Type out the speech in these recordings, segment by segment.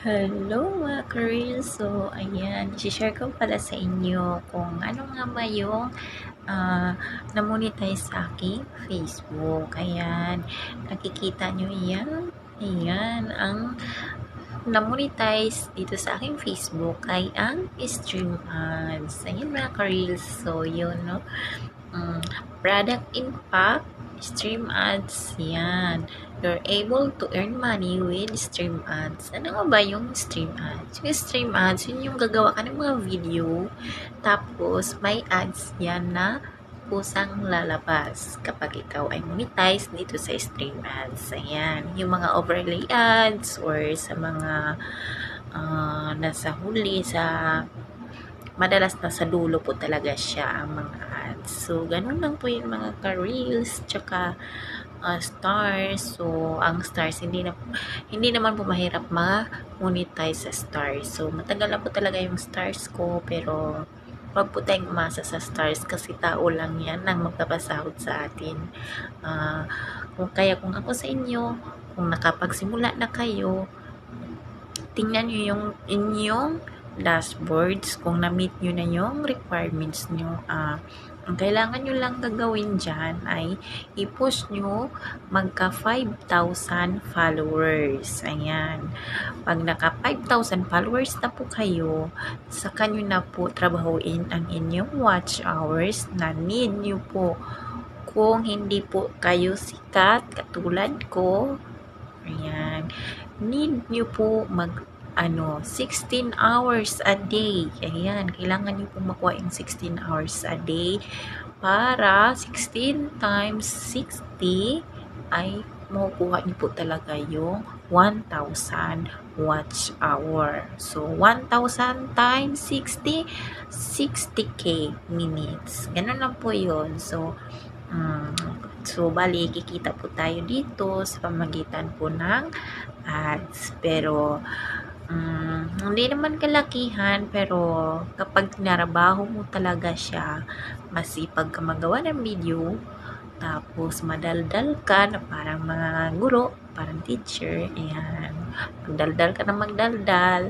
Hello mga Koreans! So, ayan, i-share ko pala sa inyo kung ano nga ba yung na-monetize sa aking Facebook. Ayan, nakikita nyo yan. Ayan, ang na-monetize dito sa aking Facebook ay ang stream ads. Ayan mga Koreans. So, yun, no? Product impact, stream ads, yan. You're able to earn money with stream ads. Ano nga ba yung stream ads? Yung stream ads, yun yung gagawa ka ng mga video, tapos may ads yan na kusang lalabas kapag ikaw ay monetize dito sa stream ads. Ayan, yung mga overlay ads or sa mga nasa huli, madalas nasa dulo po talaga siya ang mga ads. So, ganun lang po yung mga ka-reels, tsaka stars. So, ang stars, hindi naman po mahirap ma-monetize sa stars. So, matagal na po talaga yung stars ko, pero wag po tayong umasa sa stars kasi tao lang yan ang magpapasahod sa atin. Kung ako sa inyo, kung nakapagsimula na kayo, tingnan nyo yung inyong dashboards kung na-meet nyo na yung requirements nyo. Ang kailangan nyo lang gagawin dyan ay i-push nyo magka 5,000 followers. Ayan. Pag naka 5,000 followers na po kayo, saka nyo na po trabahuin ang inyong watch hours na need nyo po. Kung hindi po kayo sikat, katulad ko, ayan, need nyo po 16 hours a day. Ayan, kailangan nyo pong makuha yung 16 hours a day para 16 times 60 ay makukuha nyo po talaga yung 1,000 watch hour. So, 1,000 times 60, 60k minutes. Ganun lang po yun. So, bali, kikita po tayo dito sa pamagitan po ng ads. Pero, hindi naman kalakihan, pero kapag narabaho mo talaga siya, masipag ka magawa ng video, tapos madaldal ka na parang mga guro, parang teacher, ayan, magdaldal ka na magdaldal,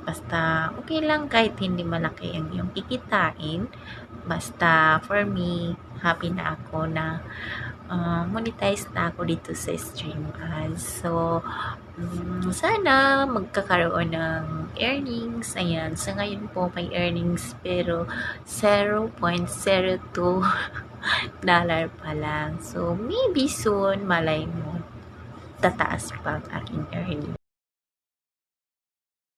basta okay lang kahit hindi malaki ang iyong kikitain, basta for me, happy na ako na monetize na ako dito sa stream ads. So, sana magkakaroon ng earnings. Ayan, sa ngayon po may earnings pero 0.02 dollar pa lang. So, maybe soon, malay mo, tataas pa ang aking earnings.